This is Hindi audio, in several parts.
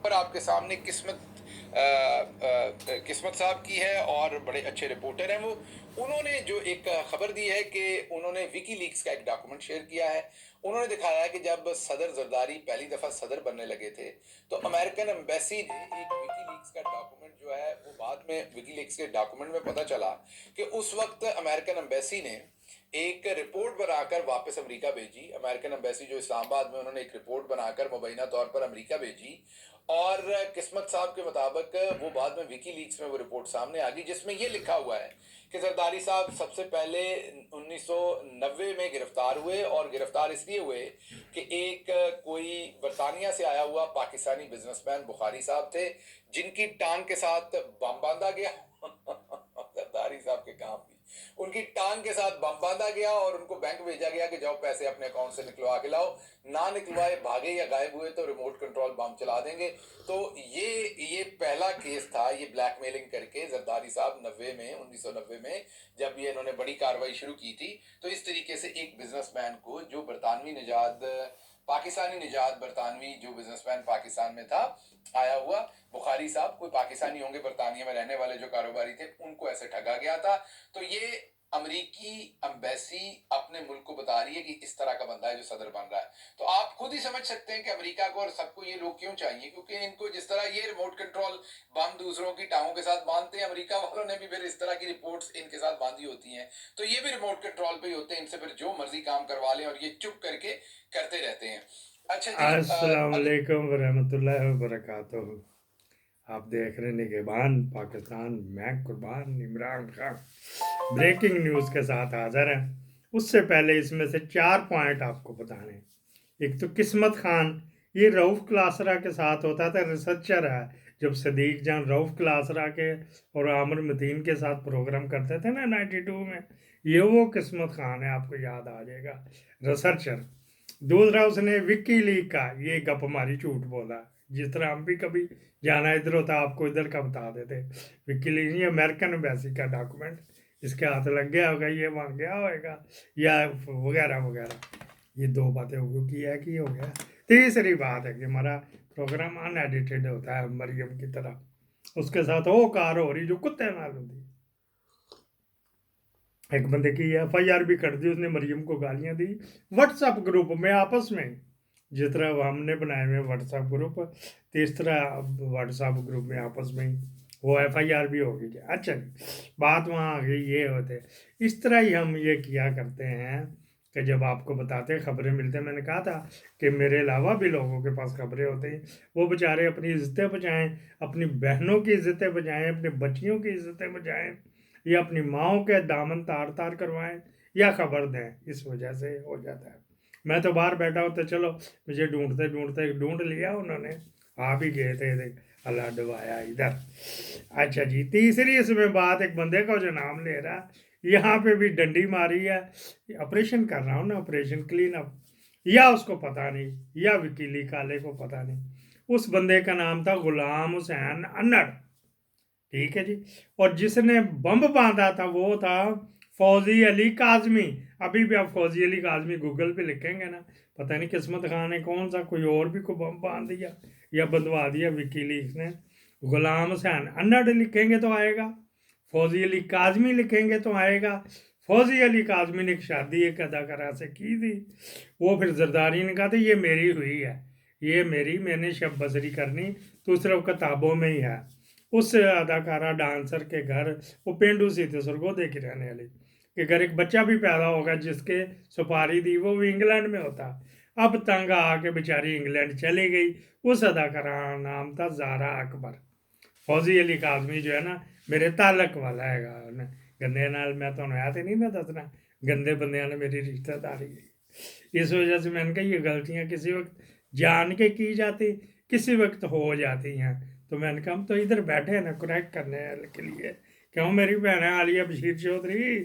पर आपके सामने किस्मत साहब की है और बड़े अच्छे रिपोर्टर हैं वो। उन्होंने जो एक खबर दी है कि उन्होंने विकीलीक्स का एक डॉक्यूमेंट शेयर किया है। उन्होंने दिखाया है कि जब सदर जरदारी पहली दफा सदर बनने लगे थे तो अमेरिकन एम्बेसी ने एक विकीलीक्स का डॉक्यूमेंट जो है वो बाद में विकीलीक्स के डॉक्यूमेंट में पता चला कि उस वक्त अमेरिकन एम्बेसी ने एक रिपोर्ट बनाकर वापस अमेरिका भेजी। अमेरिकन एम्बेसी जो इस्लामाबाद में, उन्होंने एक रिपोर्ट बनाकर मुबैना तौर पर अमेरिका भेजी और किस्मत साहब के मुताबिक वो बाद में विकीलीक्स में वो रिपोर्ट सामने आ गई जिसमें ये लिखा हुआ है कि जरदारी साहब सबसे पहले 1990 में गिरफ्तार हुए और गिरफ्तार इसलिए हुए कि एक कोई बरतानिया से आया हुआ पाकिस्तानी बिजनेसमैन बुखारी साहब थे जिनकी टांग के साथ बम बांधा गया। जरदारी साहब के काम भी उनकी टांग के साथ बम बांधा गया और उनको बैंक भेजा गया कि जाओ पैसे अपने अकाउंट से निकलवा के लाओ, ना निकलवाए भागे या गायब हुए तो रिमोट कंट्रोल बम चला देंगे। तो ये पहला केस था, ये ब्लैकमेलिंग करके जरदारी साहब 1990 में जब ये इन्होंने बड़ी कार्रवाई शुरू की थी तो इस तरीके से एक बिजनेसमैन को जो बरतानवी निजात पाकिस्तानी निजात बरतानवी जो बिजनेसमैन पाकिस्तान में था आया हुआ बुखारी साहब, कोई पाकिस्तानी होंगे बरतानिया में रहने वाले जो कारोबारी थे, उनको ऐसे ठगा गया था। तो ये अमेरिकी एम्बेसी अपने मुल्क को बता रही है कि इस तरह का बंदा है जो सदर बन रहा है। तो आप खुद ही समझ सकते हैं कि अमेरिका को और सबको ये लोग क्यों चाहिए, क्योंकि इनको जिस तरह ये रिमोट कंट्रोल बम दूसरों की टांगों के साथ बांधते हैं, अमेरिका वालों ने भी फिर इस तरह की रिपोर्ट्स इनके साथ बांधी होती हैं। तो ये भी रिमोट कंट्रोल पे ही होते हैं, इनसे फिर जो मर्जी काम करवा लें और ये चुप करके करते रहते हैं। अच्छा जी, अस्सलाम वालेकुम वरहमतुल्लाहि वबरकातुहू। आप देख रहे हैं निगहबान पाकिस्तान, मैं कुर्बान इमरान खान ब्रेकिंग न्यूज़ के साथ हाज़िर हैं। उससे पहले इसमें से 4 पॉइंट आपको बताने हैं। एक तो किस्मत खान, ये रऊफ़ क्लासरा के साथ होता था, रिसर्चर है। जब सदीक जान रऊफ़ क्लासरा के और आमिर मतीन के साथ प्रोग्राम करते थे ना 92 में, ये वो किस्मत खान है, आपको याद आ जाएगा, रिसर्चर। दूसरा उसने विक्की लीग का ये गप मारी, झूठ बोला, जिस तरह हम भी कभी जाना इधर होता आपको इधर का बता देते। विक्की लीग ये अमेरिकन एम्बेसी का डॉक्यूमेंट इसके हाथ लग गया होगा, ये वहाँ गया होगा या वगैरह वगैरह। ये 2 बातें हो गई कि एक ही हो गया। तीसरी बात है कि हमारा प्रोग्राम अनएडिटेड होता है मरियम की तरह, उसके साथ वो कार हो रही जो कुत्ते मालूम थी। एक बंदे की FIR भी कर दी, उसने मरियम को गालियां दी व्हाट्सएप ग्रुप में आपस में। जिस तरह हमने बनाए हुए व्हाट्सएप ग्रुप, इस तरह व्हाट्सएप ग्रुप में आपस में वो FIR भी होगी। अच्छा जी, बात वहाँ आ गई, ये होते इस तरह ही हम ये किया करते हैं कि जब आपको बताते हैं खबरें मिलते हैं, मैंने कहा था कि मेरे अलावा भी लोगों के पास खबरें होती हैं, वो बेचारे अपनी इज्जतें बचाएं, अपनी बहनों की इज्जतें बचाएं, अपनी बच्चियों की इज्जतें बचाएं, या अपनी माओ के दामन तार तार करवाएं या खबर दें, इस वजह से हो जाता है। मैं तो बाहर बैठा हूँ तो चलो मुझे ढूंढते ढूंढते ढूंढ लिया उन्होंने, आ भी गए थे, देख अल्लाह डुबाया इधर। अच्छा जी, तीसरी इसमें बात, एक बंदे का जो नाम ले रहा, यहाँ पे भी डंडी मारी है। ऑपरेशन कर रहा हूँ ना, ऑपरेशन क्लीन अप, या उसको पता नहीं या वकीली काले को पता नहीं। उस बंदे का नाम था गुलाम हुसैन अन्नड़, ठीक है जी। और जिसने बम बांधा था वो था फौजी अली काजमी। अभी भी आप फौजी अली काजमी गूगल पे लिखेंगे ना, पता नहीं किस्मत खान ने कौन सा कोई और भी को बम बांध दिया या बंधवा दिया विकीलीक्स ने। गुलाम हुसैन अन्नड़ लिखेंगे तो आएगा, फौजी अली काजमी लिखेंगे तो आएगा। फौजी अली काजमी ने एक शादी एक अदाकारा से की थी, वो फिर जरदारी ने कहा था ये मेरी हुई है, ये मेरी, मैंने शब बसरी करनी तो सिर्फ किताबों में ही है। उस अदाकारा डांसर के घर, वो पेंडू सी थी सरगोदे की रहने वाली, के घर एक बच्चा भी पैदा होगा जिसके सुपारी दी वो भी इंग्लैंड में होता। अब तंग आके बेचारी इंग्लैंड चली गई। उस अदाकारा नाम था ज़ारा अकबर। फौजी अली काजमी जो है ना मेरे तालक वाला है, गंदे नाल मैं तो आया तो नहीं ना दसना, गंदे बंदे ने मेरी रिश्तेदारी है। इस वजह से मैंने कहा ये गलतियाँ किसी वक्त जान के की जाती, किसी वक्त हो जाती हैं। तो मैंने कहा हम तो इधर बैठे हैं ना करेक्ट करने के लिए। क्यों, मेरी बहन है आलिया बशीर चौधरी,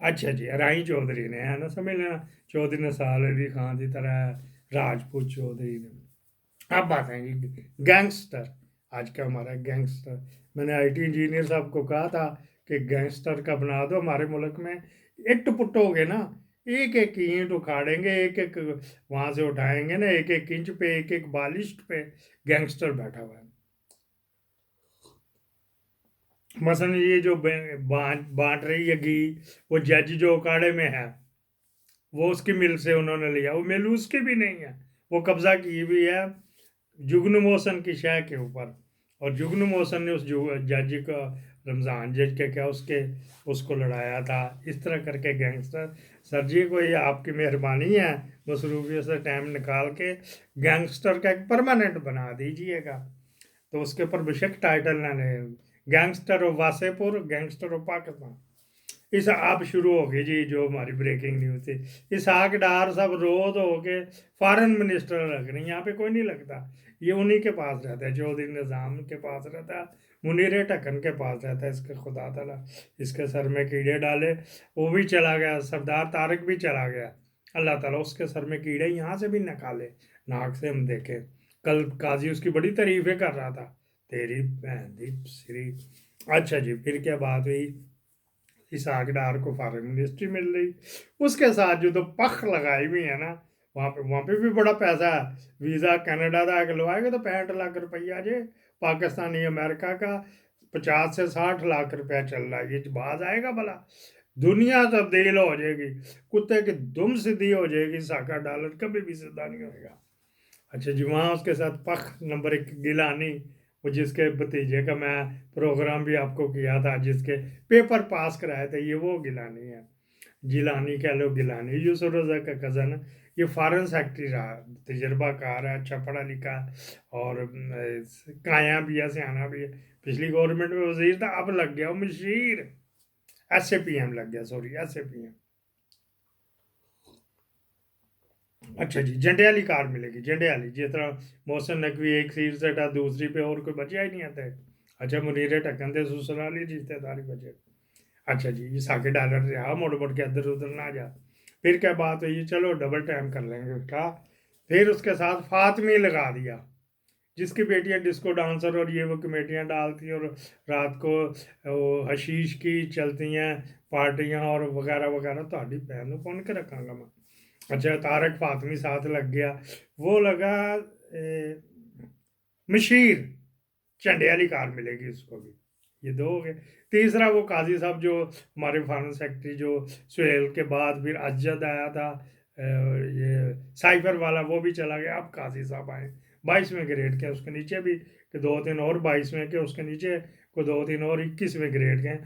अच्छा जी राई चौधरी ने, है ना, समझ लेना चौधरी ने साल अली खान की तरह राजपूत चौधरी ने। अब बात है जी गैंगस्टर, आज का हमारा गैंगस्टर। मैंने IT इंजीनियर साहब को कहा था कि गैंगस्टर का बना दो हमारे मुल्क में। इट पुट हो गए ना, एक एक ईंट उखाड़ेंगे, एक एक वहां से उठाएंगे ना, एक एक इंच पे, एक एक बालिश पे गैंगस्टर बैठा हुआ है। मसलन ये जो बांट रही है घी, वो जज जो उखाड़े में है, वो उसकी मिल से उन्होंने लिया, वो मिल उसकी भी नहीं है, वो कब्जा की हुई है जुगनू मोहसन की शय के ऊपर। और जुगनू मोहसन ने उस जज का, रमज़ान जज के क्या उसको लड़ाया था। इस तरह करके गैंगस्टर, सर जी कोई आपकी मेहरबानी है, मसरूफियत से टाइम निकाल के गैंगस्टर का एक परमानेंट बना दीजिएगा, तो उसके ऊपर बेशक टाइटल ना ले, gangster of Wasseypur, gangster of Pakistan. इस आप शुरू हो गई जी जो हमारी ब्रेकिंग न्यूज़ थी। इसहाक डार सब रो धो के फॉरेन मिनिस्टर रख रही, यहाँ पे कोई नहीं लगता, ये उन्हीं के पास रहता है, चौधरी निज़ाम के पास रहता है, मुनीर ढक्कन के पास रहता है। इसके खुदा ताला इसके सर में कीड़े डाले, वो भी चला गया, सरदार तारक भी चला गया, अल्लाह ताला उसके सर में कीड़े यहाँ से भी निकाले, नाक से हम देखें। कल काजी उसकी बड़ी तारीफें कर रहा था, तेरी बहन दी श्री। अच्छा जी, फिर क्या बात हुई, इसहाक डार को फॉरेन मिनिस्ट्री मिल रही, उसके साथ जो तो पख लगाई हुई है ना, वहाँ पे भी बड़ा पैसा है। वीज़ा कनाडा का अगर लगवाएगा तो 65 लाख रुपया जे, पाकिस्तानी अमेरिका का 50 से 60 लाख रुपया चल रहा है, ये बाज आएगा भला, दुनिया तब्दील हो जाएगी, कुत्ते की दुम सीधी हो जाएगी, साका डॉलर कभी भी सीधा नहीं होएगा। अच्छा जी, वहाँ उसके साथ पख नंबर 1 गिलानी, वो जिसके भतीजे का मैं प्रोग्राम भी आपको किया था, जिसके पेपर पास कराए थे, ये वो गिलानी है, जिलानी कह लो गिलानी, यूसुफ रजा का कज़न। ये फॉरेन सेक्रेटरी रहा, तजर्बाकार है, अच्छा पढ़ा लिखा, और काया भी है, सियाना भी है, पिछली गवर्नमेंट में वजीर था, अब लग गया वो मशीर, SAPM लग गया, सॉरी SAPM। अच्छा जी, जंडियाली कार मिलेगी, जंडियाली, जिस तरह मोहसिन नकवी एक सीट से हटा दूसरी पे, और कोई बचा ही नहीं आता है। अच्छा, मुनीर ढक्कन थे ससुराली रिश्तेदारी बचे। अच्छा जी, ये साके डॉलर से हाँ, मोड़ मोड़ के इधर उधर ना जा। फिर क्या बात हुई, चलो डबल टाइम कर लेंगे उसका। फिर उसके साथ फातमी लगा दिया, जिसकी बेटियां डिस्को डांसर और ये वो कमेटियां डालती हैं, और रात को वो हशीश की चलती हैं पार्टियां और वगैरह वगैरह, तो आड़ी भैन को कौन के रखांगा मैं। अच्छा, तारक फातमी साथ लग गया, वो लगा मशीर, चंडियाली कार मिलेगी उसको भी। ये दो हो गए। तीसरा वो काजी साहब जो हमारे फॉरेन सेक्रेटरी, जो सुहेल के बाद फिर अजद आया था, ये साइफर वाला, वो भी चला गया, अब काजी साहब आए 22वें ग्रेड के, उसके नीचे भी कि 2-3 और 22वें के, उसके नीचे को 2-3 और 21वें ग्रेड के।